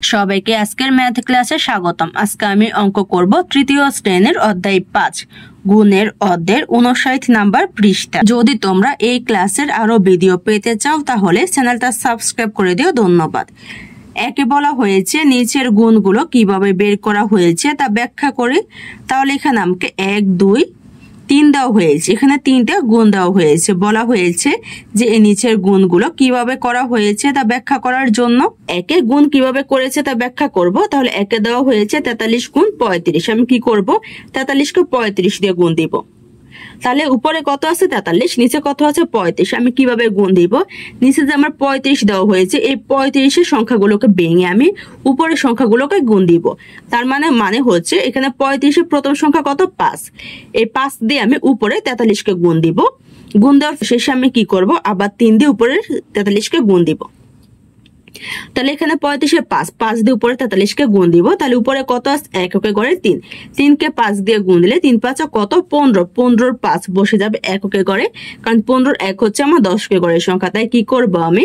সবাইকে আজকের ম্যাথ ক্লাসে স্বাগতম। আজকে আমি অঙ্ক করব তৃতীয় শ্রেণীর অধ্যায় 5 গুণের অধ্যায়ের 59 নাম্বার পৃষ্ঠা। যদি তোমরা এই ক্লাসের আরো ভিডিও পেতে চাও তাহলে চ্যানেলটা সাবস্ক্রাইব করে দিও। ধন্যবাদ। একে বলা হয়েছে নিচের গুণগুলো কিভাবে বের করা হয়েছে তা ব্যাখ্যা করি। তাহলে এখানে আমাকে 1 2 3 দেওয়া হয়েছে, এখানে 3টা গুণ দেওয়া হয়েছে। বলা হয়েছে যে এই নিচের গুণগুলো কিভাবে করা হয়েছে তা ব্যাখ্যা করার জন্য। একে গুণ কিভাবে করেছে তা ব্যাখ্যা করব। তাহলে একে দেওয়া হয়েছে 43 গুণ 35। আমি কি করব, 43 কে 35 দিয়ে গুণ দিব। তাহলে উপরে কত আছে 43, নিচে কত আছে 35। আমি কিভাবে গুণ দিব, নিচে যে আমার 35 দেওয়া হয়েছে এই 35 এর সংখ্যাগুলোকে ভেঙে আমি উপরের সংখ্যাগুলোকে গুণ দিব। তার মানে হচ্ছে এখানে 35 এর প্রথম সংখ্যা কত 5, এই 5 দিয়ে আমি উপরে 43 কে গুণ দিব। গুণ দেওয়ার শেষে আমি কি করব, আবার 3 দিয়ে উপরে 43 কে গুণ দিব। তাহলে এখানে 35 এর 5 দিয়ে উপরে 43 কে গুণ দিব। তাহলে উপরে কত আছে এককে গড়ে 3 কে 5 দিয়ে গুণ দিলে 3 5 কত 15, 15 5 বসে যাবে এককে গড়ে, কারণ 15 এক হচ্ছে আমার 10 কে গড়ের সংখ্যা। তাই কি করব আমি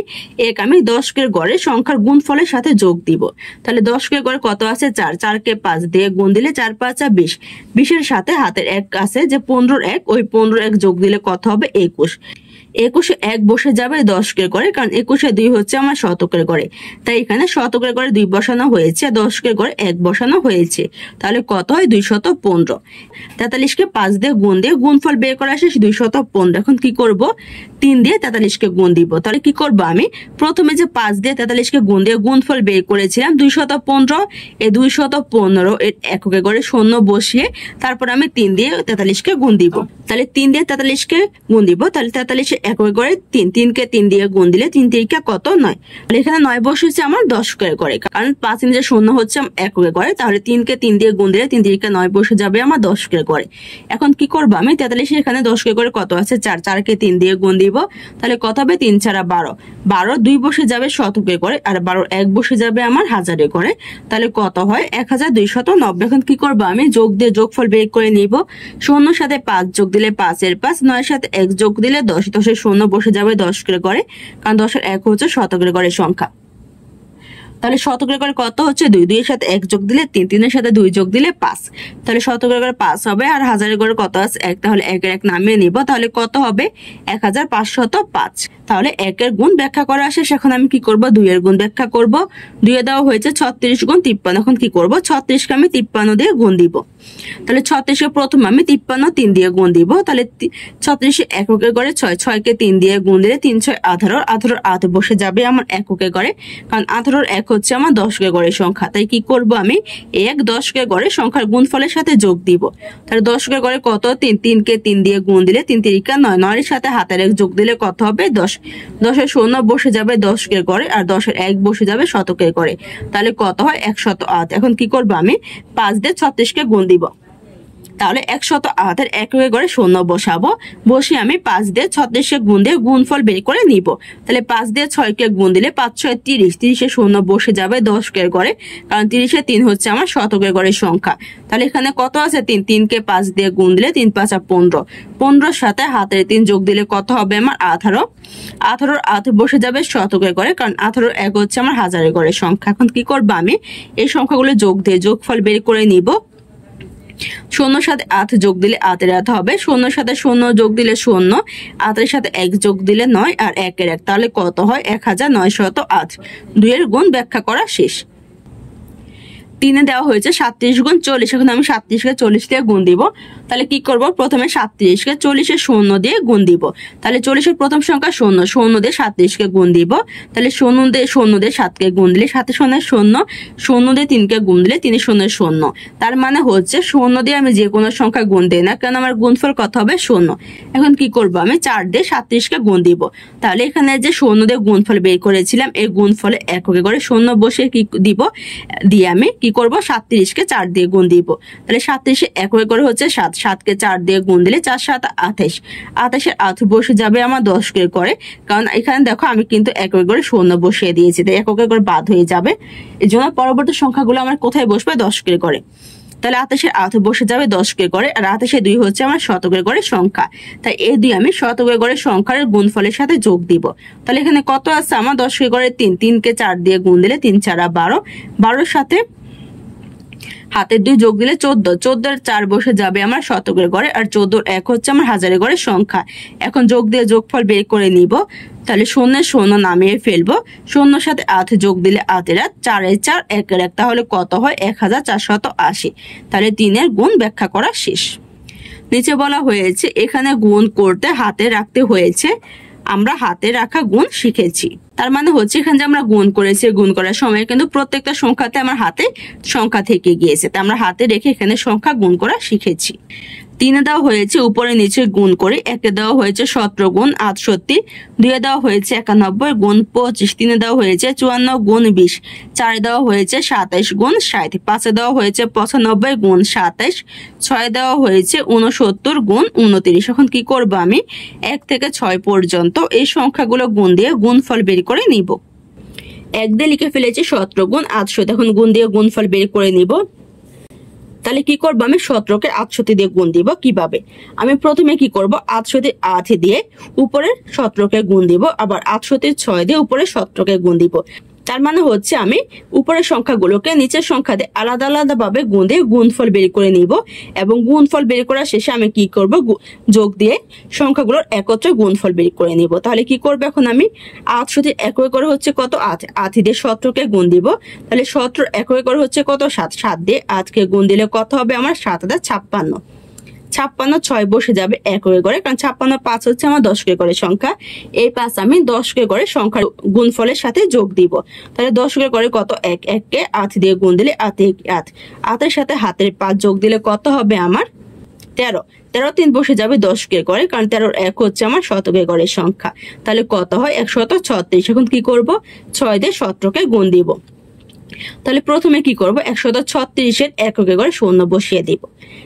10 কে গড়ে সংখ্যার গুণফলের সাথে যোগ দিব। তাহলে 10 কে গড়ে কত আছে 4 কে 5 দিয়ে গুণ দিলে 4 5 20, 20 এর সাথে হাতের 1 আছে যে 15 1, ওই 15 1 যোগ দিলে কত হবে 21। 21 1 বসে যাবে 10 কে গড়ে, কারণ 21 2 হচ্ছে আমার শতকের গড়ে। তাই এখানে শতকের গড়ে 2 বসানো হয়েছে, 10 কে গড়ে 1 বসানো হয়েছে। তাহলে কত হয় 215। 43 কে 5 দিয়ে গুণফল বের করা শেষ 215। এখন কি করব, 3 দিয়ে 43 কে গুণ দিব। তাহলে কি করব আমি প্রথমে যে 5 দিয়ে 43 কে গুণ দিয়ে গুণফল বের করেছিলাম 215, এই 215 এর এককে গড়ে শূন্য বসিয়ে তারপর আমি 3 দিয়ে 43 কে গুণ দিব। তাহলে 3 দিয়ে 43 কে গুণ দিব। তাহলে 43 এককে গড়ে 3 কে 3 দিয়ে গুণ দিলে 3 3 কত 9। তাহলে এখানে 9 বসেছে আমার 10 কে গড়ে, কারণ 5 যে শূন্য হচ্ছে এককে গড়ে। তাহলে 3 কে 3 দিয়ে গুণ দিলে 3 3 9 বসে যাবে আমার 10 কে গড়ে। এখন কি করব আমি 43 এখানে 10 কে গড়ে কত আছে 4 কে 3 দিয়ে গুণ দিব। তাহলে কত হবে 3 4 12, 2 বসে যাবে শতকে গড়ে, আর 12 1 বসে যাবে আমার হাজারে গড়ে। তাহলে কত হয় 1290। এখন কি করব আমি যোগ দিয়ে যোগফল বের করে নিব। 0 সাথে 5 যোগ দিলে 5 এর 5, 9 সাথে 1 যোগ দিলে 10, 10 এর 0 বসে যাবে 10 কে গড়ে, কারণ 10 এর 1 হচ্ছে শতকের গড়ের সংখ্যা। তাহলে শতকের গড়ে কত হচ্ছে 2, 2 এর সাথে 1 যোগ দিলে 3, 3 এর সাথে 2 যোগ দিলে 5। তাহলে শতকের গড়ে 5 হবে, আর হাজারের গড়ে কত আছে 1, তাহলে 1 এর 1 নামিয়ে নিব। তাহলে কত হবে 1505। তাহলে 1 এর গুণ ব্যাখ্যা করা শেষ। এখন আমি কি করব 2 এর গুণ ব্যাখ্যা করব। 2 এ দেওয়া হয়েছে 36 গুণ 53। এখন কি করব 36 কে আমি 53 দিয়ে গুণ দিব। তাহলে 36 কে প্রথম আমি 53 3 দিয়ে গুণ দিব। তাহলে 36 এককের গড়ে 6, 6 কে 3 দিয়ে গুণ দিলে 3 6 18, 18 8 বসে যাবে আমার এককের গড়ে, কারণ 18 1 হচ্ছে আমার 10 কে গড়ের সংখ্যা। তাই কি করব আমি 1 10 কে গড়ে সংখ্যার গুণফলের সাথে যোগ দিব। তাহলে 10 কে গড়ে কত 3, 3 কে 3 দিয়ে গুণ দিলে 3 3 9, 9 এর সাথে হাতের 1 যোগ দিলে কত হবে 10, 10 এর 0 বসে যাবে 10 কে গড়ে, আর 10 এর 1 বসে যাবে শতকের গড়ে। তাহলে কত হয় 108। এখন কি করব আমি 5 দিয়ে 36 কে গুণ দিব। তাহলে 108 এর এককে গড়ে 0 বসাবো, বসে আমি 5 দিয়ে 36 কে গুণ দিয়ে গুণফল বের করে নিব। তাহলে 5 দিয়ে 6 কে গুণ দিলে 5 6 30, 30 এর 0 বসে যাবে 10 কে গড়ে, কারণ 30 এর 3 হচ্ছে আমার শতকের গড়ের সংখ্যা। তাহলে এখানে কত আছে 3, 3 কে 5 দিয়ে গুণ দিলে 3 5 15, 15 এর সাথে হাতের 3 যোগ দিলে কত হবে আমার 18, 18 8 বসে যাবে শতকের গড়ে, কারণ 18 1 হচ্ছে আমার হাজারের গড়ের সংখ্যা। এখন কি করব আমি এই সংখ্যাগুলো যোগ দিয়ে যোগফল বের করে নিব। 0 সাথে 8 যোগ দিলে 8 এর 8 হবে, 0 সাথে 0 যোগ দিলে 0, 8 এর সাথে 1 যোগ দিলে 9, আর 1 এর 1, তাহলে কত হয় 1908। 2 এর গুণ ব্যাখ্যা করা শেষ। 3 এ দেওয়া হয়েছে 37 গুণ 40। এখন আমি 37 কে 40 দিয়ে গুণ দিব। তাহলে কি করব প্রথমে 37 কে 40 এর 0 দিয়ে গুণ দিব। তাহলে 40 এর প্রথম সংখ্যা 0, 0 দিয়ে 37 কে গুণ দিব। তাহলে 0 দিয়ে 7 কে গুণ দিলে 7 0 0, 0 দিয়ে 3 কে গুণ দিলে 3 0 0। তার মানে হচ্ছে 0 দিয়ে আমি যে কোনো সংখ্যা গুণ দেই না, কারণ আমার গুণফল কত হবে 0। এখন কি করব আমি 4 দিয়ে 37 কে গুণ দিব। তাহলে এখানে যে 0 দিয়ে গুণফল বের করেছিলাম এই গুণফলে এককে করে 0 বসে কি দিব, দিয়ে আমি কি করব 37 কে 4 দিয়ে গুণ দিব। তাহলে 37 এককে করে হচ্ছে 7, 7 কে 4 দিয়ে গুণ দিলে 4 7 28, 28 এর 8 বসে যাবে আমার 10 কে করে, কারণ এখানে দেখো আমি কিন্তু এককে করে 0 বসিয়ে দিয়েছি, তাই এককে করে বাদ হয়ে যাবে। এই জন্য পরবর্তী সংখ্যাগুলো আমার কোথায় বসবে 10 কে করে। তাহলে 28 বসে যাবে দশকের ঘরে, আর 2 হচ্ছে আমার শতকের ঘরের সংখ্যা। তাই এই 2 আমি শতকের ঘরের সংখ্যার গুণফলের সাথে যোগ দিব। তাহলে এখানে কত আছে আমার দশকের ঘরে 3, 3কে 4 দিয়ে গুণ দিলে 3 4 12, 12-এর সাথে হাতের 2 যোগ দিলে 14, 14-এর 4 বসে যাবে আমার শতকের ঘরে, আর 14-এর 1 হচ্ছে আমার হাজারের ঘরের সংখ্যা। এখন যোগ দিয়ে যোগফল বের করে নিব। তাহলে 0 নামিয়ে ফেলবো, 0-এর সাথে 8 যোগ দিলে 8-এর 8, 4-এর 4, 1-এর 1, তাহলে কত হয় 1480। তাহলে 3-এর গুণ ব্যাখ্যা করা শেষ। নিচে বলা হয়েছে এখানে গুণ করতে হাতে রাখতে হয়েছে, আমরা হাতে রাখা গুণ শিখেছি। তার মানে হচ্ছে এখানে যে আমরা গুণ করেছি, গুণ করার সময় কিন্তু প্রত্যেকটা সংখ্যাতে আমার হাতে সংখ্যা থেকে গিয়েছে, তাই আমরা হাতে রেখে এখানে সংখ্যা গুণ করা শিখেছি। 3-এ দেওয়া হয়েছে উপরে নিচে গুণ করে, 1-এ দেওয়া হয়েছে 17 গুণ 68, 2-এ দেওয়া হয়েছে 91 গুণ 25, 3-এ দেওয়া হয়েছে 54 গুণ 20, 4-এ দেওয়া হয়েছে 27 গুণ 60, 5-এ দেওয়া হয়েছে 95 গুণ 27, 6-এ দেওয়া হয়েছে 69 গুণ 29। এখন কি করব আমি 1 থেকে 6 পর্যন্ত এই সংখ্যাগুলো গুণ দিয়ে গুণফল বের করে নিব। 1 দিয়ে লিখে ফেলেছি 17 গুণ 68, এখন গুণ দিয়ে গুণফল বের করে নিব। তাহলে কি করবো আমি 17-কে 68 দিয়ে গুণ দিব। কিভাবে আমি প্রথমে কি করব 68 দিয়ে উপরে 17-কে গুণ দিব, আবার 68 6 দিয়ে উপরে 17-কে গুণ দিব। তার মানে হচ্ছে আমি উপরের সংখ্যাগুলোকে নিচের সংখ্যা দিয়ে আলাদা আলাদা ভাবে গুণ দিয়ে গুণফল বের করে নিব, এবং গুণফল বের করার শেষে আমি কি করব যোগ দিয়ে সংখ্যাগুলোর একত্রে গুণফল বের করে নিব। তাহলে কি করব এখন আমি 68 এককে করে হচ্ছে কত 8, 8 দিয়ে 17-কে গুণ দিব। তাহলে 17 এককে করে হচ্ছে কত 7, 7 দিয়ে 8-কে গুণ দিলে কত হবে আমার 7,56, 56 6 বসে যাবে এককে করে, কারণ 56 5 হচ্ছে আমার দশকের ঘরের সংখ্যা। এই 5 আমি দশকের ঘরের সংখ্যার গুণফলের সাথে যোগ দিব। তাহলে দশকের ঘরে কত 1, 1-কে 8 দিয়ে গুণ দিলে 8 8, 8-এর সাথে হাতের 5 যোগ দিলে কত হবে আমার 13, 13 3 বসে যাবে দশকের ঘরে, কারণ 13-এর 1 হচ্ছে আমার শতকের ঘরের সংখ্যা। তাহলে কত হয় 136। এখন কি করব 6 দিয়ে 17-কে গুণ দিব। তাহলে প্রথমে কি করব 136-এর এককে করে 0 বসিয়ে দিব,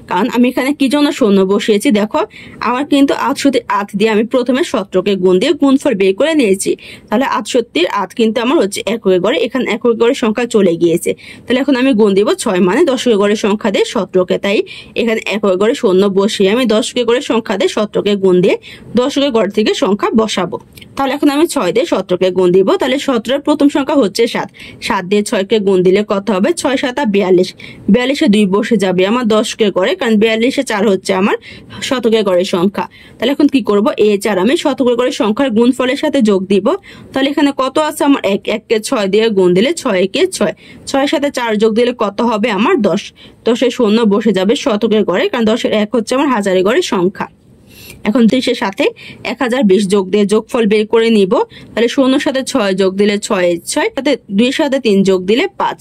কারণ আমি এখানে কি জন্য 0 বসিয়েছি দেখো আমার কিন্তু 68 দিয়ে আমি প্রথমে 17-কে গুণ দিয়ে গুণফল বের করে নিয়েছি। তাহলে 68 কিন্তু আমার হচ্ছে এককে করে, এখানে এককে করে সংখ্যা চলে গিয়েছে। তাহলে এখন আমি গুণ দিব 6 মানে দশকে করে সংখ্যা দিয়ে 17-কে, তাই এখানে এককে করে 0 বসিয়ে আমি দশকে করে সংখ্যা দিয়ে 17-কে গুণ দিয়ে দশকে ঘর থেকে সংখ্যা বসাবো। তাহলে এখন আমি 6 দিয়ে 17-কে গুণ দিব। তাহলে 17-এর প্রথম সংখ্যা হচ্ছে 7, 7 দিয়ে 6-কে গুণ দিলে কত হবে 6 7 42, 42-এ 2 বসে যাবে আমার দশকে করে, কারণ 42-এ 4 হচ্ছে আমার শতকের ঘরের সংখ্যা। তাহলে এখন কি করব এই 4 আমি শতকের ঘরের সংখ্যার গুণফলের সাথে যোগ দিব। তাহলে এখানে কত আছে আমার 1, 1-কে 6 দিয়ে গুণ দিলে 6 1 6, 6-এর সাথে 4 যোগ দিলে কত হবে আমার 10, 10-এ 0 বসে যাবে শতকের ঘরে, কারণ 10-এর 1 হচ্ছে আমার হাজারের ঘরের সংখ্যা। এখন 30-এর সাথে 1020 যোগ দিয়ে যোগফল বের করে নিব। তাহলে 0-এর সাথে 6 যোগ দিলে 6 6, সাথে 2-এর সাথে 3 যোগ দিলে 5,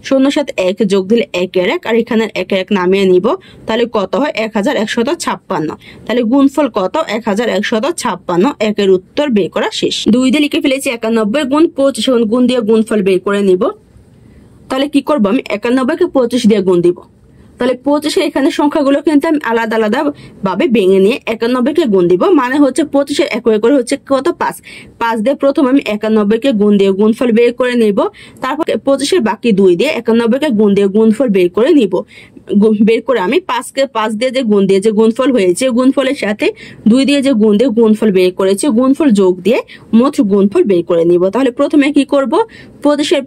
0-এর সাথে 1 যোগ দিলে 1-এর 1, আর এখানে 1-এর 1 নামিয়ে নিব। তাহলে কত হয় 1156। তাহলে গুণফল কত 1156, 1-এর উত্তর বের করা শেষ। 2 দিয়ে লিখে ফেলেছি 91 গুণ 25, এখন গুণ দিয়ে গুণফল বের করে নিব। তাহলে কি করব আমি 91-কে 25 দিয়ে গুণ দিব। তাহলে 25-এর এখানে সংখ্যাগুলো কিন্তু আমি আলাদা আলাদা ভাবে ভেঙে নিয়ে 91-কে গুণ দিব, মানে হচ্ছে 25-এর এককে করে হচ্ছে কত 5, 5 দিয়ে প্রথম আমি 91-কে গুণ দিয়ে গুণফল বের করে নিব। তারপর 25-এর বাকি 2 দিয়ে 91-কে গুণ দিয়ে গুণফল বের করে নিব। বের করে আমি 5-কে 5 দিয়ে যে গুণ দিয়ে যে গুণফল হয়েছে গুণফলের সাথে 2 দিয়ে যে গুণ দিয়ে গুণফল বের করেছে গুণফল যোগ দিয়ে মোট গুণফল বের করে নিব। তাহলে প্রথমে কি করব 25-এর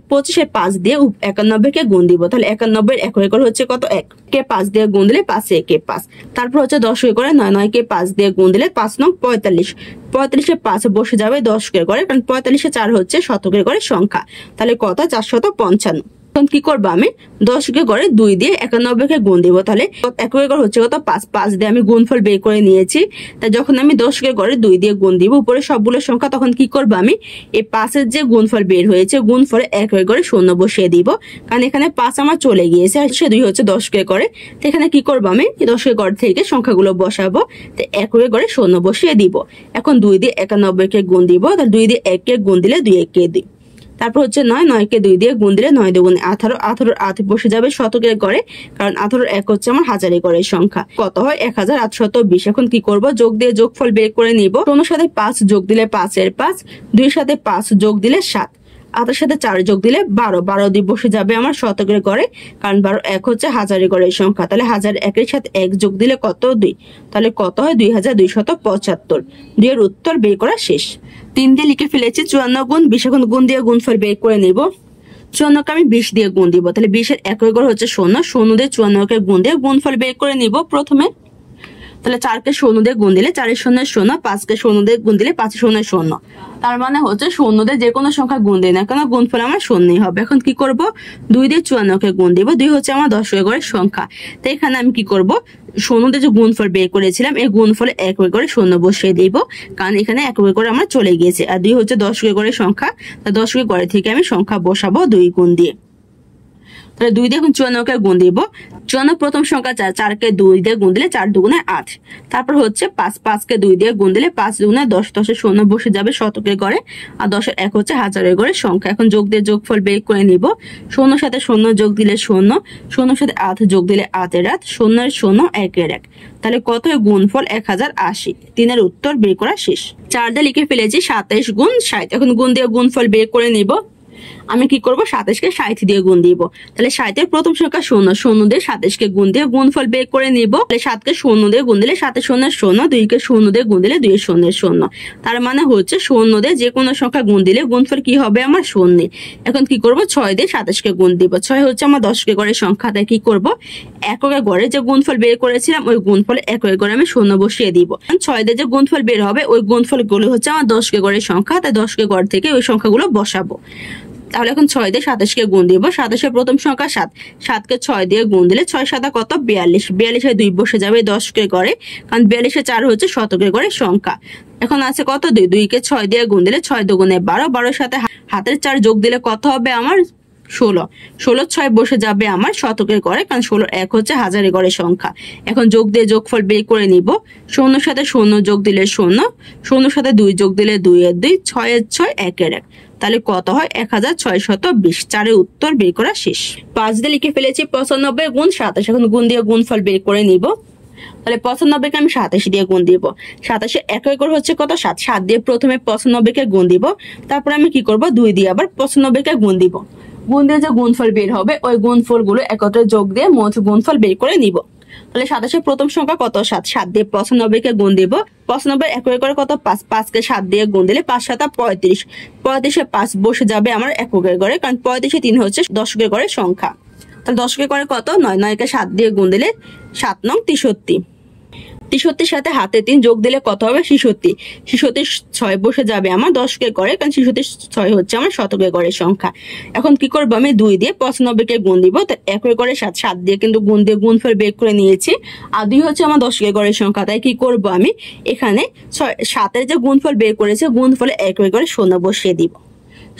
5 দিয়ে 91-কে গুণ দিব। তাহলে 91-এর এককে করে হচ্ছে কত 1, কে 5 দিয়ে গুণ দিলে 5 একে 5, তারপর হচ্ছে 10-কে করে 9, 9-কে 5 দিয়ে গুণ দিলে 5 9 45, 45-এ 5 বসে যাবে 10-কে করে, কারণ 45-এ 4 হচ্ছে শতকের ঘরের সংখ্যা। তাহলে কত 455। এখন কি করবো আমি 10-কে ঘরে 2 দিয়ে 91-কে গুণ দিব। তাহলে এককে ঘর হচ্ছে কত 5, 5 দিয়ে আমি গুণফল বের করে নিয়েছি। তাই যখন আমি 10-কে ঘরে 2 দিয়ে গুণ দিব উপরে সবগুলো সংখ্যা, তখন কি করবো আমি এই 5-এর যে গুণফল বের হয়েছে গুণফলে এককে ঘরে 0 বসিয়ে দিব, কারণ এখানে 5 আমার চলে গিয়েছে আর সে 2 হচ্ছে 10-কে ঘরে। তো এখানে কি করবো আমি 10-কে ঘর থেকে সংখ্যাগুলো বসাবো, তো এককে ঘরে 0 বসিয়ে দিব। এখন 2 দিয়ে 91-কে গুণ দিব, তাহলে 2 দিয়ে 1-কে গুণ দিলে 2 1 2, তারপর হচ্ছে 9, 9-কে 2 দিয়ে গুণ দিলে 9 2 18, 18-এর 8 বসে যাবে শতকের ঘরে, কারণ 18-এর 1 হচ্ছে আমার হাজারের ঘরের সংখ্যা। কত হয় 1820। এখন কি করব যোগ দিয়ে যোগফল বের করে নিব। 0-এর সাথে 5 যোগ দিলে 5-এর 5, 2-এর সাথে 5 যোগ দিলে 7, 8 সাথে 4 যোগ দিলে 12, 12 দিয়ে বসে যাবে আমার শতকের ঘরে, কারণ 12 1 হচ্ছে হাজারের ঘরের সংখ্যা। তাহলে 1001 সাথে 1 যোগ দিলে কত? 2। তাহলে কত হয়? 2275। 2 এর উত্তর বের করা শেষ। 3 দিয়ে লিখে ফেলেছি 54 গুণ 20। এখন গুণ দিয়ে গুণফল বের করে নিব। 54কে আমি 20 দিয়ে গুণ দিব, তাহলে 20 এর এককের ঘর হচ্ছে 0। 0 দিয়ে 54কে গুণ দিয়ে গুণফল বের করে নিব প্রথমে। তাহলে 4কে 0 দিয়ে গুণ দিলে 4 এর 0 0, 5কে 0 দিয়ে গুণ দিলে 5 0 0। তার মানে হচ্ছে 0 দিয়ে যে কোনো সংখ্যা গুণ দেয় না কেন গুণফল আমার 0ই হবে। এখন কি করব? 2 দিয়ে 54কে গুণ দিব। 2 হচ্ছে আমার দশকের ঘরের সংখ্যা। তো এখানে আমি কি করব? 0 দিয়ে যে গুণফল বের করেছিলাম এই গুণফলে এককের ঘরে 0 বসিয়ে দিব, কারণ এখানে এককের ঘরে আমার চলে গিয়েছে। আর 2 হচ্ছে দশকের ঘরের সংখ্যা, তা দশকের ঘরে থেকে আমি সংখ্যা বসাবো 2 গুণ দিয়ে। তাহলে 2 দিয়ে এখন 54কে গুণ দিব। 54 প্রথম সংখ্যা 4, 4কে 2 দিয়ে গুণ দিলে 4 দুগুণে 8। তারপর হচ্ছে 5, 5কে 2 দিয়ে গুণ দিলে 5 দুগুণে 10, 10 এর 0 বসে যাবে শতকের ঘরে, আর 10 এর 1 হচ্ছে হাজারের ঘরের সংখ্যা। এখন যোগ দিয়ে যোগফল বের করে নিব। 0 সাথে 0 যোগ দিলে 0, 0 সাথে 8 যোগ দিলে 8 এর 8, 0 এর 0, 1 এর 1। তাহলে কত হয়? গুণফল 1080। 3 এর উত্তর বের করা শেষ। 4 দিয়ে লিখে ফেলেছি 27 গুণ 60। এখন গুণ দিয়ে গুণফল বের করে নিব। আমি কি করব? 27কে 60 দিয়ে গুণ দিব। তাহলে 60 এর প্রথম সংখ্যা 0, 0 দিয়ে 27কে গুণ দিয়ে গুণফল বের করে নিব। তাহলে 7কে 0 দিয়ে গুণ দিলে 7 এর 0 0, 2কে 0 দিয়ে গুণ দিলে 2 এর 0 0। তার মানে হচ্ছে 0 দিয়ে যে কোনো সংখ্যা গুণ দিলে গুণফল কি হবে? আমার 0। এখন কি করব? 6 দিয়ে 27কে গুণ দিব। 6 হচ্ছে আমার দশকের ঘরের সংখ্যা, তাই কি করব? এককের ঘরে যে গুণফল বের করেছিলাম ওই গুণফল এককের ঘরে আমি 0 বসিয়ে দিব। 6 দিয়ে যে গুণফল বের হবে ওই গুণফলগুলো হচ্ছে আমার দশকের ঘরের সংখ্যা, তাই দশকের ঘর থেকে ওই সংখ্যাগুলো বসাবো। তাহলে এখন 6 দিয়ে 27কে গুণ দিব। 27 এর প্রথম সংখ্যা 7, 7কে 6 দিয়ে গুণ দিলে 6 7 কত? 42, 42 এর 2 বসে যাবে দশকের ঘরে, কারণ 42 এর 4 হচ্ছে শতকের ঘরের সংখ্যা। এখন আছে কত? 2, 2কে 6 দিয়ে গুণ দিলে 6 দুগুণে 12, 12 এর সাথে হাতের 4 যোগ দিলে কত হবে? আমার 16, 16 6 বসে যাবে আমার শতকের ঘরে, কারণ 16 1 হচ্ছে হাজারের ঘরের সংখ্যা। এখন যোগ দিয়ে যোগফল বের করে নিব। 0 সাথে 0 যোগ দিলে 0, 0 সাথে 2 যোগ দিলে 2 এর 2, 6 এর 6, 1 এর 1। তাহলে কত হয়? 1620। 4 এর উত্তর বের করা শেষ। 5 দিয়ে লিখে ফেলেছি 95 গুণ 27। এখন গুণ দিয়ে গুণফল বের করে নিব। তাহলে 95কে আমি 27 দিয়ে গুণ দিব। 27 এককের ঘর হচ্ছে কত? 7, 7 দিয়ে প্রথমে 95কে গুণ দিব। তারপর আমি কি করব? 2 দিয়ে আবার 95কে গুণ দিব। গুণ দিয়ে যে গুণফল বের হবে ওই গুণফলগুলো একত্রে যোগ দিয়ে মোট গুণফল বের করে নিব। তাহলে 27 প্রথম সংখ্যা কত? 7, 7 দিয়ে 95কে গুণ দিব। 95 এককের ঘরে কত? 5, 5কে 7 দিয়ে গুণ দিলে 5 7 35, 35 এ 5 বসে যাবে আমার এককের ঘরে, কারণ 35 এ 3 হচ্ছে দশকের ঘরের সংখ্যা। তাহলে দশকের ঘরে কত? 9, 9কে 7 দিয়ে গুণ দিলে 7 নং 63, 63 সাথে হাতে 3 যোগ দিলে কত হবে? 66, 66 6 বসে যাবে আমার দশকের ঘরে, কারণ 66 6 হচ্ছে আমার শতকের ঘরের সংখ্যা। এখন কি করব? আমি 2 দিয়ে 95কে গুণ দিব। তো এককের ঘরে 7, 7 দিয়ে কিন্তু গুণ দিয়ে গুণফল বের করে নিয়েছি, আর 2 হচ্ছে আমার দশকের ঘরের সংখ্যা। তাই কি করব? আমি এখানে 7 এর যে গুণফল বের করেছে গুণফলে এককের ঘরে 0 বসিয়ে দিব।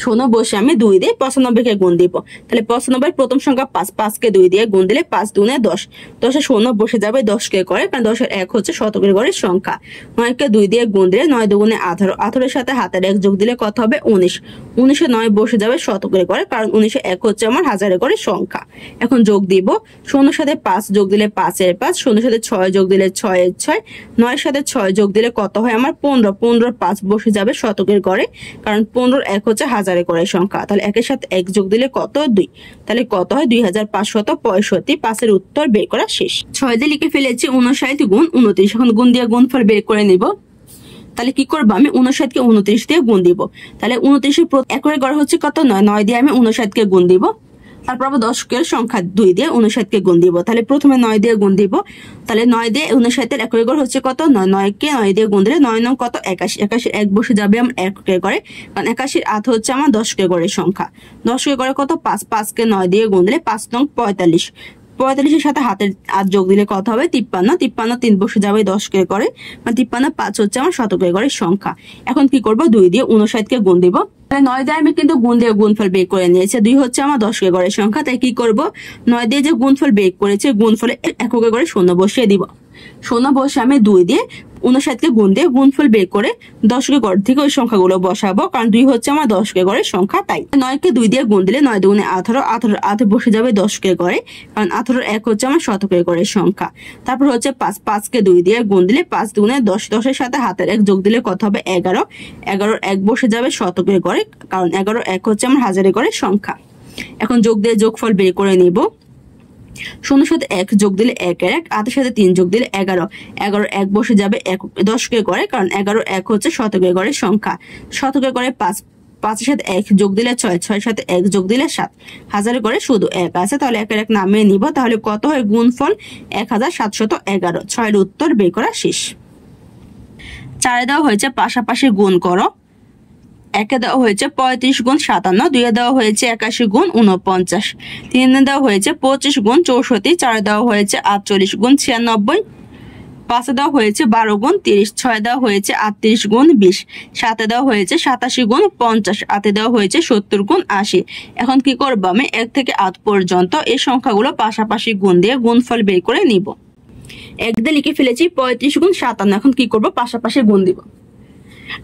0 বসে আমি 2 দিয়ে 95কে গুণ দিব। তাহলে 95 প্রথম সংখ্যা 5, 5কে 2 দিয়ে গুণ দিলে 5 দুগুণে 10, 10 এ 0 বসে যাবে দশকের ঘরে, কারণ 10 এর 1 হচ্ছে শতকের ঘরের সংখ্যা। 9কে 2 দিয়ে গুণ দিলে 9 দুগুণে 18, 18 এর সাথে হাতের 1 যোগ দিলে কত হবে? 19, 19 এ 9 বসে যাবে শতকের ঘরে, কারণ 19 এ 1 হচ্ছে আমার হাজারের ঘরের সংখ্যা। এখন যোগ দিব। 0 সাথে 5 যোগ দিলে 5 এর 5, 0 সাথে 6 যোগ দিলে 6 এর 6, 9 সাথে 6 যোগ দিলে কত হয়? আমার 15, 15 5 বসে যাবে শতকের ঘরে, কারণ 15 1 হচ্ছে হাজারের ঘরের সংখ্যা। তাহলে 1 এর সাথে 1 যোগ দিলে কত? 2। তাহলে কত হয়? 2565। 5 এর উত্তর বের করা শেষ। 6 দিয়ে লিখে ফেলেছি 59 গুণ 29। এখন গুণ দিয়ে গুণফল বের করে নিব। তাহলে কি করবো? আমি 59কে 29 দিয়ে গুণ দিব। তাহলে 29 এর এককের ঘর হচ্ছে কত? 9, 9 দিয়ে আমি 59কে গুণ দিব। তারপর আবার দশকের সংখ্যা 2 দিয়ে 59কে গুণ দিব। তাহলে প্রথমে 9 দিয়ে গুণ দিব। তাহলে 9 দিয়ে 59 এর এককের ঘর হচ্ছে কত? 9, 9কে 9 দিয়ে গুণ দিলে 9 9 কত? 81, 81 1 বসে যাবে আমার এককের ঘরে, কারণ 81 8 হচ্ছে আমার দশকের ঘরের সংখ্যা। দশকের ঘরে কত? 5, 5কে 9 দিয়ে গুণ দিলে 5 নং 45, 45 এর সাথে হাতের 8 যোগ দিলে কত হবে? 53, 53 3 বসে যাবে দশকের ঘরে, মানে 53 5 হচ্ছে আমার শতকের ঘরের সংখ্যা। এখন কি করব? 2 দিয়ে 59কে গুণ দিব। 9 দিয়ে আমি কিন্তু গুণ দিয়ে গুণফল বের করে নিয়েছি। 2 হচ্ছে আমার দশকের ঘরের সংখ্যা, তাই কি করব? 9 দিয়ে যে গুণফল বের করেছে গুণফলে এককের ঘরে 0 বসিয়ে দিব। 0 বসে আমি 2 দিয়ে 59কে গুণ দিয়ে গুণফল বের করে দশকের ঘর থেকে ওই সংখ্যাগুলো বসাবো, কারণ 2 হচ্ছে আমার দশকের ঘরের সংখ্যা। তাই 9কে 2 দিয়ে গুণ দিলে 9 দুগুণে 18, 18 8 বসে যাবে দশকের ঘরে, কারণ 18 1 হচ্ছে আমার শতকের ঘরের সংখ্যা। তারপর হচ্ছে 5, 5কে 2 দিয়ে গুণ দিলে 5 দুগুণে 10, 10-এর সাথে হাতের 1 যোগ দিলে কত হবে 11, 11 1 বসে যাবে শতকের ঘরে, কারণ 11 1 হচ্ছে আমার হাজারের ঘরের সংখ্যা। এখন যোগ দিয়ে যোগফল বের করে নিব। 0 সাথে 1 যোগ দিলে 1 এর 1, 8 এর সাথে 3 যোগ দিলে 11, 11 1 বসে যাবে দশকের ঘরে, কারণ 11 1 হচ্ছে শতকের ঘরের সংখ্যা। শতকের ঘরে 5, 5 এর সাথে 1 যোগ দিলে 6, 6 এর সাথে 1 যোগ দিলে 7, হাজারের ঘরে শুধু 1 আছে, তাহলে 1 এর 1 নামিয়ে নিব। তাহলে কত হয় গুণফল 1711। 6 এর উত্তর বের করা শেষ। 4 দেওয়া হয়েছে পাশাপাশি গুণ করো। 1 দেওয়া হয়েছে 35 গুণ 57, 2 দেওয়া হয়েছে 81 গুণ 49, 3 দেওয়া হয়েছে 25 গুণ 64, 4 দেওয়া হয়েছে 48 গুণ 96, 5 দেওয়া হয়েছে 12 গুণ 30, 6 দেওয়া হয়েছে 38 গুণ 20, 7 দেওয়া হয়েছে 87 গুণ 50, 8 দেওয়া হয়েছে 70 গুণ 80। এখন কি করব, আমি 1 থেকে 8 পর্যন্ত এই সংখ্যাগুলো পাশাপাশি গুণ দিয়ে গুণফল বের করে নিব। 1 দিয়ে লিখে ফেলেছি 35 গুণ 57, এখন কি করব, পাশাপাশি গুণ দিব।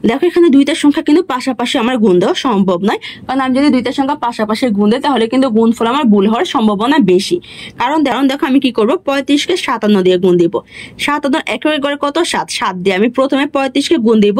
দেখো এখানে দুইটা সংখ্যা কিন্তু পাশাপাশি আমার গুণ দেওয়া সম্ভব নয়, কারণ আমি যদি দুইটা সংখ্যা পাশাপাশি গুণ দিই তাহলে কিন্তু গুণফল আমার ভুল হওয়ার সম্ভাবনা বেশি। কারণ দেখো আমি কি করব, 35কে 57 দিয়ে গুণ দিব। 57 একের ঘরে কত 7, 7 দিয়ে আমি প্রথমে 35কে গুণ দিব,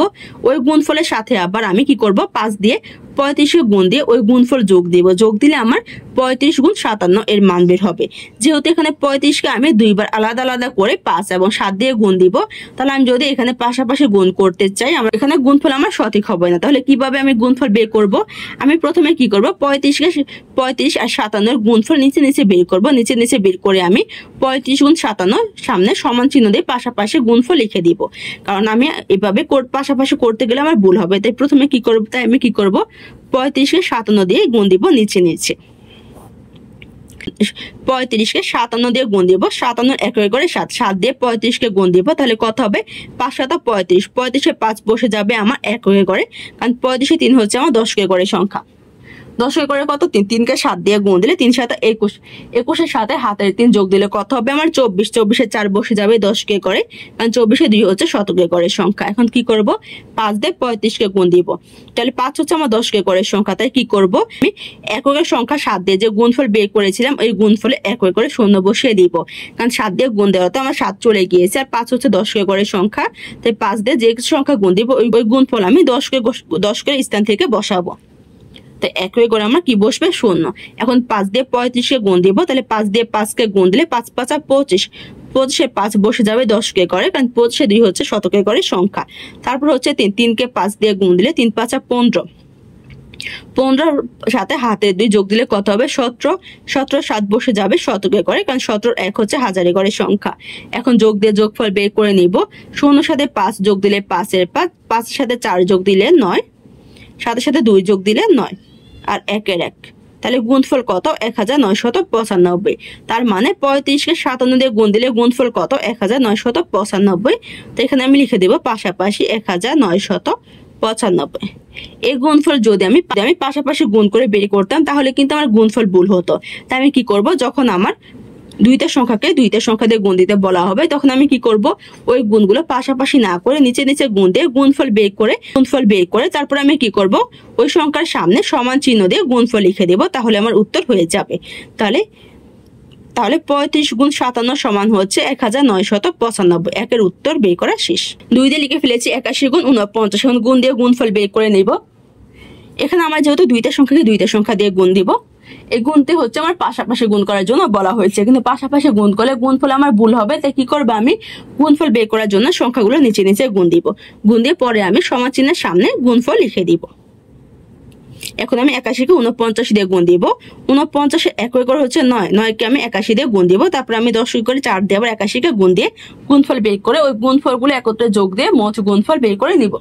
ওই গুণফলের সাথে আবার আমি কি করব 5 দিয়ে 35কে গুণ দিয়ে ওই গুণফল যোগ দিব। যোগ দিলে আমার 35 গুণ 57 এর মান বের হবে। যেহেতু এখানে 35কে আমি দুইবার আলাদা আলাদা করে 5 এবং 7 দিয়ে গুণ দিব, তাহলে আমি যদি এখানে পাশাপাশি গুণ করতে চাই আমার এখানে গুণফল আমার সঠিক হবে না। তাহলে কিভাবে আমি গুণফল বের করব, আমি প্রথমে কি করব 35 আর 57 গুণফল নিচে নিচে বের করব। নিচে নিচে বের করে আমি 35 গুণ 57 সামনে সমান চিহ্ন দিয়ে পাশাপাশি গুণফল লিখে দিব, কারণ আমি এভাবে পাশাপাশি করতে গেলে আমার ভুল হবে। তাই প্রথমে কি করব, তাই আমি কি করব 35কে 57 দিয়ে গুণ দিব নিচে নিচে। 35কে 57 দিয়ে গুণ দিব, 57 একের ঘরে 7, 7 দিয়ে 35কে গুণ দিব, তাহলে কত হবে 5 7 35, 35-এ 5 বসে যাবে আমার একের ঘরে, কারণ 35-এ 3 হচ্ছে আমার দশকের ঘরের সংখ্যা। দশকের ঘরে কত 3, 3কে 7 দিয়ে গুণ দিলে 3 7 21, 21-এর সাথে হাতের 3 যোগ দিলে কত হবে আমার 24, 24-এ 4 বসে যাবে দশকের ঘরে, কারণ 24-এ 2 হচ্ছে শতকের ঘরের সংখ্যা। এখন কি করব 5 দিয়ে 35কে গুণ দিব, তাহলে 5 হচ্ছে আমার দশকের ঘরের সংখ্যা। তাই কি করব, আমি এককের সংখ্যা 7 দিয়ে যে গুণফল বের করেছিলাম ওই গুণফলে এককের ঘরে 0 বসিয়ে দিব, কারণ 7 দিয়ে গুণ দেওয়াতে আমার 7 চলে গিয়েছে, আর 5 হচ্ছে দশকের ঘরের সংখ্যা। তাই 5 দিয়ে যে সংখ্যা গুণ দিব ওই গুণফল আমি দশকের স্থান থেকে বসাবো। তাই একের ঘরে আমার কি বসবে 0। এখন 5 দিয়ে 35কে গুণ দিব, তাহলে 5 দিয়ে 5কে গুণ দিলে 5 5 25, 25-এ 5 বসে যাবে দশকের ঘরে, কারণ 25-এ 2 হচ্ছে শতকের ঘরের সংখ্যা। তারপর হচ্ছে 3, 3কে 5 দিয়ে গুণ দিলে 3 5 15, 15-র সাথে হাতের 2 যোগ দিলে কত হবে 17, 17 7 বসে যাবে শতকের ঘরে, কারণ 17 1 হচ্ছে হাজারের ঘরের সংখ্যা। এখন যোগ দিয়ে যোগফল বের করে নিব। 0-র সাথে 5 যোগ দিলে 5 এর 5, 5-এর সাথে 4 যোগ দিলে 9, 7-এর সাথে 2 যোগ দিলে 9, আর 1 এর 1, তাহলে গুণফল কত 1995। তার মানে 35কে 57 দিয়ে গুণ দিলে গুণফল কত 1995। তো এখানে আমি লিখে দেব পাশাপাশি 1995। এই গুণফল যদি আমি পাশাপাশি গুণ করে বের করতাম তাহলে কিন্তু আমার গুণফল ভুল হতো। তাই আমি কি করব, যখন আমার দুইটা সংখ্যাকে দুইটা সংখ্যা দিয়ে গুণ দিতে বলা হবে তখন আমি কি করব, ওই গুণগুলো পাশাপাশি না করে নিচে নিচে গুণ দিয়ে গুণফল বের করে তারপর আমি কি করব, ওই সংখ্যার সামনে সমান চিহ্ন দিয়ে গুণফল লিখে দেব, তাহলে আমার উত্তর হয়ে যাবে। তাহলে 35 গুণ 57 সমান হচ্ছে 1995। একের উত্তর বের করা শেষ। 2 দিয়ে লিখে ফেলেছি 81 গুণ 49, এখন গুণ দিয়ে গুণফল বের করে নেব। এখানে আমার যেহেতু দুইটা সংখ্যাকে দুইটা সংখ্যা দিয়ে গুণ দিব, এই গুণটি হচ্ছে আমার পাশাপাশি গুণ করার জন্য বলা হয়েছে, কিন্তু পাশাপাশি গুণ করলে গুণফল আমার ভুল হবে। তাই কি করবো, আমি গুণফল বের করার জন্য সংখ্যাগুলো নিচে নিচে গুণ দিব। গুণ দিয়ে পরে আমি সমান চিহ্নের সামনে গুণফল লিখে দিব। এখন আমি 81-কে 49 দিয়ে গুণ দিব। 49 একই করে হচ্ছে 9, 9-কে আমি 81 দিয়ে গুণ দিব। তারপর আমি 10 করে 4 দিয়ে আবার 81-কে গুণ দিয়ে গুণফল বের করে ওই গুণফলগুলো একত্রে যোগ দিয়ে মোট গুণফল বের করে নিব।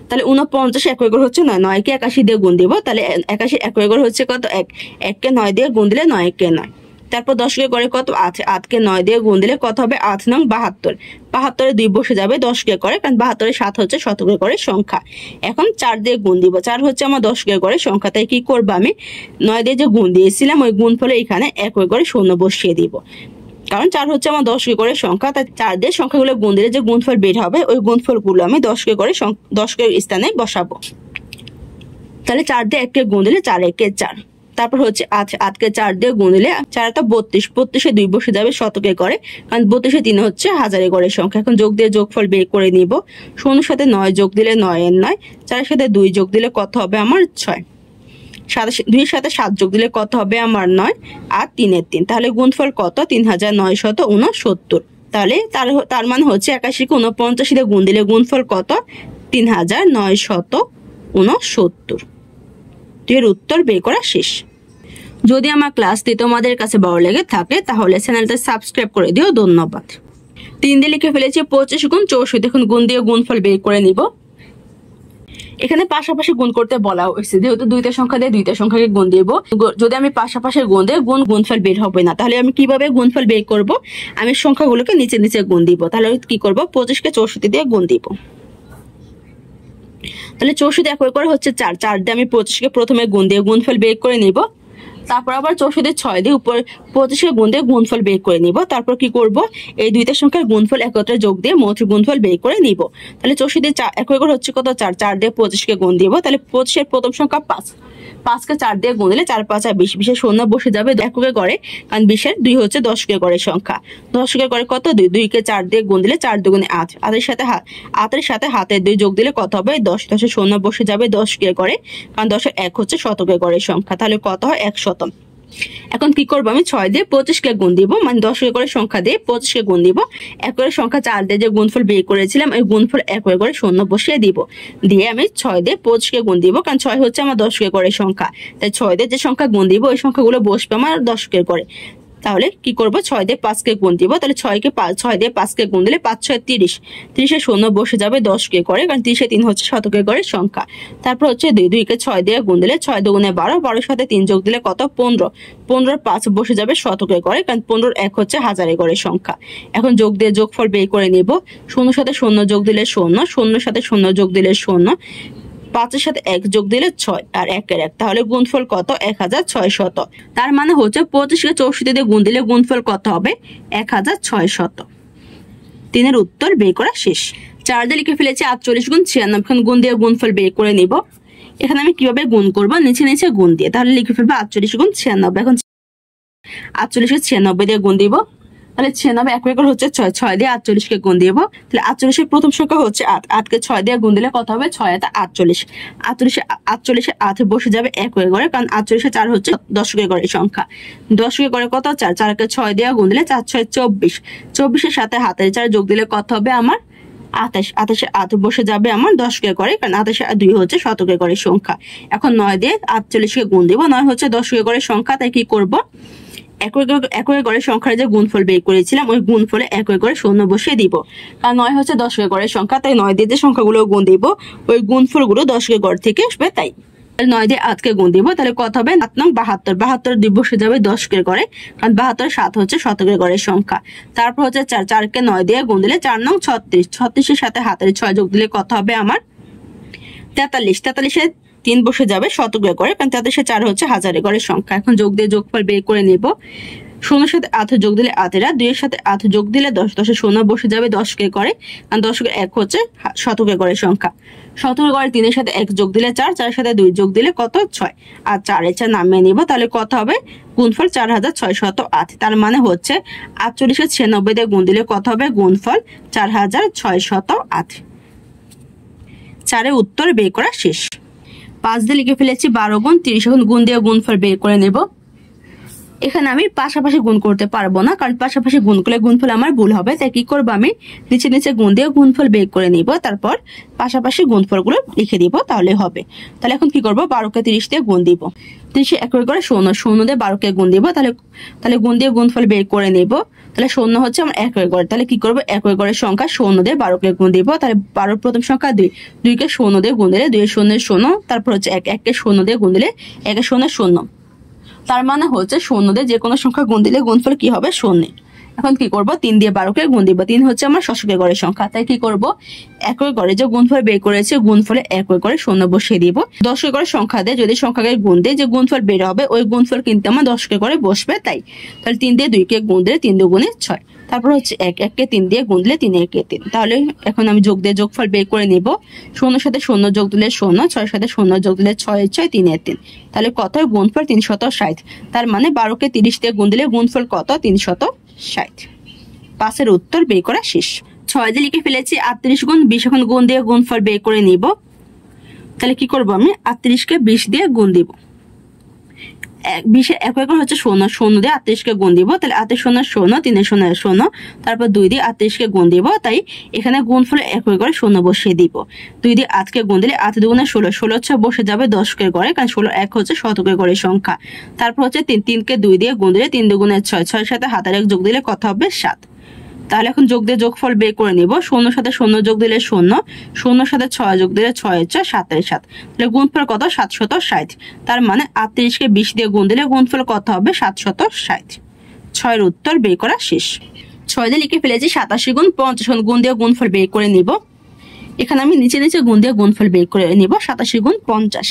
তাহলে 49 একই করে হচ্ছে 9, 9-কে 81 দিয়ে গুণ দিব। তাহলে 81 একই করে হচ্ছে কত 1, 1-কে 9 দিয়ে গুণ দিলে 9-কে 9। তারপর 10-কে করে কত 8, 8-কে 9 দিয়ে গুণ দিলে কত হবে 8 নং 72, 72-এ 2 বসে যাবে 10-কে করে, কারণ 72-এ 7 হচ্ছে শতকের ঘরের সংখ্যা। এখন 4 দিয়ে গুণ দিব, 4 হচ্ছে আমার 10-কে ঘরের সংখ্যা। তাই কি করব, আমি 9 দিয়ে যে গুণ দিয়েছিলাম ওই গুণফলে এখানে একই করে 0 বসিয়ে দিব। কারণ 4 হচ্ছে আমার দশকে করে সংখ্যা, তাই 4 দিয়ে সংখ্যাগুলো গুণ দিলে যে গুণফল বের হবে ওই গুণফলগুলো আমি দশকে করে দশকের স্থানে বসাবো। তাহলে 4 দিয়ে 1 কে গুণ দিলে 4 1 4। তারপর হচ্ছে 8 কে 4 দিয়ে গুণ দিলে 4 32, 32-এ 2 বসে যাবে শতকে করে, কারণ 32-এ 3 হচ্ছে হাজারে গড়ের সংখ্যা। এখন যোগ দিয়ে যোগফল বের করে নিব। 0 সাথে 9 যোগ দিলে 9 এর 9, 4 সাথে 2 যোগ দিলে কত হবে আমার 6, 2 এর সাথে 7 যোগ দিলে কত হবে আমার 9, আর 3 এর 3। তাহলে গুণফল কত 3969। তাহলে তার মানে হচ্ছে 81 কে 49 দিয়ে গুণ দিলে গুণফল কত 3969। এর উত্তর বের করা শেষ। যদি আমার ক্লাসটি তোমাদের কাছে ভালো লেগে থাকে তাহলে চ্যানেলটা সাবস্ক্রাইব করে দিও। ধন্যবাদ। 3 দিয়ে লিখে ফেলেছি 25 গুণ 64। এখন গুণ দিয়ে গুণফল বের করে নিব। এখানে পাশাপাশি গুণ করতে বলা হয়েছে, যেহেতু দুইটা সংখ্যা দিয়ে দুইটা সংখ্যাকে গুণ দিব। যদি আমি পাশাপাশি গুণ দিই গুণফল বের হবে না। তাহলে আমি কিভাবে গুণফল বের করব? আমি সংখ্যাগুলোকে নিচে নিচে গুণ দিব। তাহলে কি করব 25 কে 64 দিয়ে গুণ দিব। তাহলে 64 একবার করে হচ্ছে 4, 4 দিয়ে আমি 25 কে প্রথমে গুণ দিয়ে গুণফল বের করে নিব। তারপর আবার 64 6 দিয়ে উপর 25 কে গুণ দিয়ে গুণফল বের করে নিব। তারপর কি করব এই দুইটা সংখ্যার গুণফল একত্রে যোগ দিয়ে মোট গুণফল বের করে নিব। তাহলে 64 একবার হচ্ছে কত 4, 4 দিয়ে 25 কে গুণ দিব। তাহলে 25 এর প্রথম সংখ্যা 5, 5 কে 4 দিয়ে গুণ দিলে 4 5 আর 20, 20 এর শূন্য বসে যাবে এককে করে, কারণ 20 এর 2 হচ্ছে দশকে গড়ের সংখ্যা। দশকে করে কত 2, 2 কে 4 দিয়ে গুণ দিলে 4 2 8, 8 এর সাথে হাতের 2 যোগ দিলে কত হবে 10, 10 এর শূন্য বসে যাবে দশকে করে, কারণ 10 এর 1 হচ্ছে শতকে গড়ের সংখ্যা। তাহলে কত হয় 100। এখন কি করবো আমি 6 দিয়ে 25 কে গুণ দিব, মানে 10 করে সংখ্যা দিয়ে 25 কে গুণ দিব। এককের সংখ্যা 4 দিয়ে যে গুণফল বের করেছিলাম ওই গুণফল এককে করে শূন্য বসিয়ে দিব। দিয়ে আমি 6 দিয়ে 25 কে গুণ দিব, কারণ 6 হচ্ছে আমার 10 করে সংখ্যা। তাই 6 দিয়ে যে সংখ্যা গুণ দিব ওই সংখ্যাগুলো বসবে আমার 10 করে। তাহলে কি করব 6 দিয়ে 5 কে গুণ দিব। তাহলে 6 দিয়ে 5 কে গুণ দিলে 5 6 30, 30 এর শূন্য বসে যাবে 10 করে, কারণ 30 এ 3 হচ্ছে শতকে করে সংখ্যা। তারপর হচ্ছে 2 কে 6 দিয়ে গুণ দিলে 6 2 12, 12 সাথে 3 যোগ দিলে কত 15, 15 এর 5 বসে যাবে শতকে করে, কারণ 15 1 হচ্ছে হাজারে করে সংখ্যা। এখন যোগ দিয়ে যোগফল বের করে নিব। 0 সাথে 0 যোগ দিলে 0, 0 সাথে 0 যোগ দিলে 0, 5 এর সাথে 1 যোগ দিলে 6 আর 1 এর 1। তাহলে গুণফল কত 1600। তার মানে হচ্ছে 25 কে 64 দিয়ে গুণ দিলে গুণফল কত হবে 1600। 3 এর উত্তর বের করা শেষ। 4 দিয়ে লিখে ফেলেছি 48 গুণ 96। এখন গুণ দিয়ে গুণফল বের করে নিব। এখানে আমি কিভাবে গুণ করব নিচে নিচে গুণ দিয়ে। তাহলে লিখে ফেলবো 48 গুণ 96। এখন 48 কে 96 দিয়ে গুণ দিব। তাহলে 96 একবার হচ্ছে 6, 6 দিয়ে 48 কে গুণ দিব। তাহলে 48 এর প্রথম সংখ্যা হচ্ছে 8, 8 কে 6 দিয়ে গুণ দিলে কত হবে 6 8 48, 48 8 বসে যাবে এককে করে, কারণ 48 4 হচ্ছে দশকে করে সংখ্যা। দশকে করে কত 4, 4 কে 6 দিয়ে গুণ দিলে 4 6 24, 24 এর সাথে হাতের 4 যোগ দিলে কত হবে আমার 28, 28 8 বসে যাবে আমার 10 করে, কারণ 28 আর 2 হচ্ছে শতকে করে সংখ্যা। এখন 9 দিয়ে 48 কে গুণ দিব। 9 হচ্ছে 10 করে সংখ্যা, তাই কি করব এককে করে সংখ্যার যে গুণফল বের করেছিলাম ওই গুণফলে এককে করে শূন্য বসিয়ে দিব। কারণ 9 হচ্ছে 10 করে সংখ্যা, তাই 9 দিয়ে যে সংখ্যাগুলো গুণ দিব ওই গুণফলগুলো 10 থেকে আসবে। তাই 9 দিয়ে 8 কে গুণ দিব। তাহলে কত হবে 7 9 72, 72 2 বসে যাবে 10 করে, কারণ 72 7 হচ্ছে শতকে করে সংখ্যা। তারপর হচ্ছে 4, 4 কে 9 দিয়ে গুণ দিলে 4 9 36, 36 এর সাথে হাতের 6 যোগ দিলে কত হবে আমার 43, 43 এ 3 বসে যাবে শতকে করে, কারণ 43 4 হচ্ছে হাজারে করে সংখ্যা। এখন যোগ দিয়ে যোগফল বের করে নেব। 0 এর সাথে 8 যোগ দিলে 8 2 এর সাথে 8 যোগ দিলে 10, 10 এর শূন্য বসে যাবে 10 করে, কারণ 10 1 হচ্ছে শতকে করে সংখ্যা। শতকে করে 3 এর সাথে 1 যোগ দিলে 4, 4 এর সাথে 2 যোগ দিলে কত 6, আর 4 এর 4 নামিয়ে নিব। তাহলে কত হবে গুণফল 4608। তার মানে হচ্ছে 48 কে 96 দিয়ে গুণ দিলে কত হবে গুণফল 4608। 4 এর উত্তর বের করা শেষ। 5 দিয়ে লিখে ফেলেছি 12 গুণ 30। এখন গুণ দিয়ে গুণফল বের করে নেব। এখানে আমি পাশাপাশি গুণ করতে পারবো না, কারণ পাশাপাশি গুণ করলে গুণফল আমার ভুল হবে। তাই কি করবো আমি নিচে নিচে গুণ দিয়ে গুণফল বের করে নিব, তারপর পাশাপাশি গুণফলগুলো লিখে দিব, তাহলে হবে। তাহলে এখন কি করবো 12 কে 30 দিয়ে গুণ দিব। 30 একবার করে 0, 0 দিয়ে 12 কে গুণ দিব। তাহলে গুণ দিয়ে গুণফল বের করে নেব। তাহলে 0 হচ্ছে আমার একবার করে। তাহলে কি করবো একবার করে সংখ্যা 0 দিয়ে 12 কে গুণ দিব। তাহলে 12 প্রথম সংখ্যা 2, 2 কে 0 দিয়ে গুণ দিলে 2 এর 0 0, তারপর হচ্ছে 1, 1 কে 0 দিয়ে গুণ দিলে 1 এর 0 0। তার মানে হচ্ছে 0 দিয়ে যে কোনো সংখ্যা গুণ দিলে গুণফল কি হবে 0। এখন কি করব, 3 দিয়ে 12কে গুণ দিব। 3 হচ্ছে আমার দশকের ঘরের সংখ্যা, তাই কি করব, এককের ঘরে যে গুণফল বের করেছে গুণফলে এককের ঘরে 0 বসিয়ে দিব। দশকের ঘরের সংখ্যা দিয়ে যদি সংখ্যাকে গুণ দিয়ে যে গুণফল বের হবে ওই গুণফল কিন্তু আমার দশকের ঘরে বসবে, তাই তাহলে 3 দিয়ে 2কে গুণ দিলে 3 দুগুণে 6। তারপর হচ্ছে 1কে 3 দিয়ে গুণ দিলে 3 একে 3। তাহলে এখন আমি যোগ দিয়ে যোগফল বের করে নিব। 0 সাথে 0 যোগ দিলে 0, 6 সাথে 0 যোগ দিলে 6 6 3 3। তাহলে কত হয়, গুণফল 360। তার মানে 12কে 30 দিয়ে গুণ দিলে গুণফল কত, 360। 5-এর উত্তর বের করা শেষ। 6 দিয়ে লিখে ফেলেছি 38 গুণ 20। এখন গুণ দিয়ে গুণফল বের করে নিব। তাহলে কি করব, আমি 38কে 20 দিয়ে গুণ দিব। 20 একক হচ্ছে 0, 0 দিয়ে 38কে গুণ দিব। তাহলে 38 0 0, 3 0 0, তারপর 2 দিয়ে 38কে গুণ দিব। তাই এখানে গুণফলে এককের ঘরে 0 বসিয়ে দিব। 2 দিয়ে 8কে গুণ দিলে 8 দুগুণে 16, 16 বসে যাবে দশকের ঘরে, কারণ 16 এক হচ্ছে শতকের ঘরের সংখ্যা। তারপর হচ্ছে 3কে 2 দিয়ে গুণ দিলে 3 দুগুণে 6, 6 সাথে হাতের 1 যোগ দিলে কত হবে, 7। তাহলে এখন যোগ দিয়ে যোগফল বের করে নিব। 0 সাথে 0 যোগ দিলে 0, 0 সাথে 6 যোগ দিলে 6 6 7 7। তাহলে গুণফল কত, 760। তার মানে 38কে 20 দিয়ে গুণ দিলে গুণফল কত হবে, 760। 6-এর উত্তর বের করা শেষ। 6 দিয়ে লিখে ফেলেছি 87 গুণ 50। গুণ দিয়ে গুণফল বের করে নিব। এখানে আমি নিচে নিচে গুণ দিয়ে গুণফল বের করে নিব। 87 গুণ 50।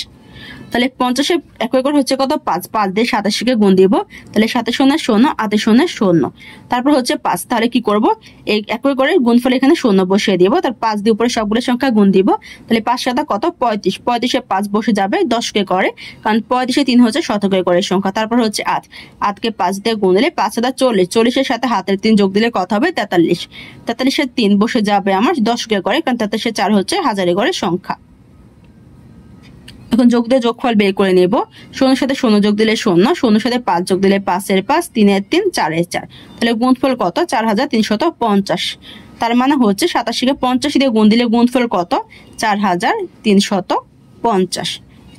তাহলে 50 এককের হচ্ছে কত, 5। 5 দিয়ে 87কে গুণ দিব। তাহলে 7 0 0, 8 0 0, তারপর হচ্ছে 5। তাহলে কি করব, এই এককের গুণফল এখানে 0 বসিয়ে দিব। তার 5 দিয়ে উপরে সবগুলো সংখ্যা গুণ দিব। তাহলে 5 7 কত, 35। 35-এ 5 বসে যাবে দশকের ঘরে, কারণ 35-এ 3 হচ্ছে শতকের ঘরের সংখ্যা। তারপর হচ্ছে 8, 8কে 5 দিয়ে গুণ দিলে 5 7 40, 40-এর সাথে হাতের 3 যোগ দিলে কত হবে, 43। 43-এ 3 বসে যাবে আমার দশকের ঘরে, কারণ 43-এ 4 হচ্ছে হাজারের ঘরের সংখ্যা। এখন যোগ দিয়ে যোগফল বের করে নেব। 0 সাথে 0 যোগ দিলে 0, 0 সাথে 5 যোগ দিলে 5-এর 5, 3-এর 3, 4-এর 4। তাহলে গুণফল কত, 4350। তার মানে হচ্ছে 87কে 85 দিয়ে গুণ দিলে গুণফল কত, 4350।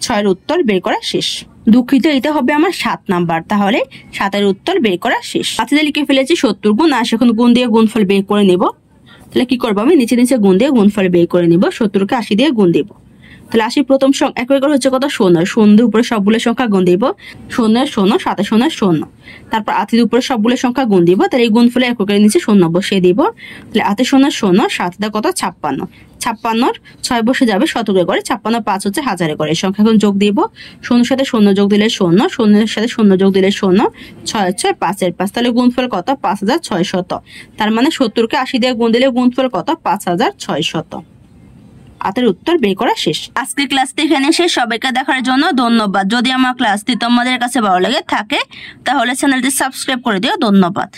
6-এর উত্তর বের করা শেষ। দুঃখিত, এটা হবে আমার 7 নাম্বার। তাহলে 7-এর উত্তর বের করা শেষ। 5 দিয়ে লিখে ফেলেছি 70 গুণ 80। এখন গুণ দিয়ে গুণফল বের করে নেব। তাহলে কি করবো, আমি নিচে নিচে গুণ দিয়ে গুণফল বের করে নিব। 70কে 80 দিয়ে গুণ দিব। তাহলে 80 প্রথম এককের হচ্ছে কত, 0, 0 উপরে সবগুলো সংখ্যা গুণ দিব। 0 0, 7 0 0, তারপর 80 উপরে সবগুলো সংখ্যা গুণ দিব। তাহলে এই গুণফলে এককের নিচে 0 বসিয়ে দিব। তাহলে 80 0 0, 7 কত, 56। 56-র 6 বসে যাবে শতকের ঘরে। 56 5 হচ্ছে হাজারের ঘরের সংখ্যা। এখন যোগ দিব। 0 সাথে 0 যোগ দিলে 0, 0-এর সাথে 0 যোগ দিলে 0, 6 6 5-এর 5। তাহলে গুণফল কত, 5600। তার মানে 70কে 80 দিয়ে গুণ দিলে গুণফল কত, 5600। 8-এর উত্তর বের করা শেষ। আজকের ক্লাসটি এখানে শেষ। সবাইকে দেখার জন্য ধন্যবাদ। যদি আমার ক্লাসটি তোমাদের কাছে ভালো লেগে থাকে তাহলে চ্যানেলটি সাবস্ক্রাইব করে দিও। ধন্যবাদ।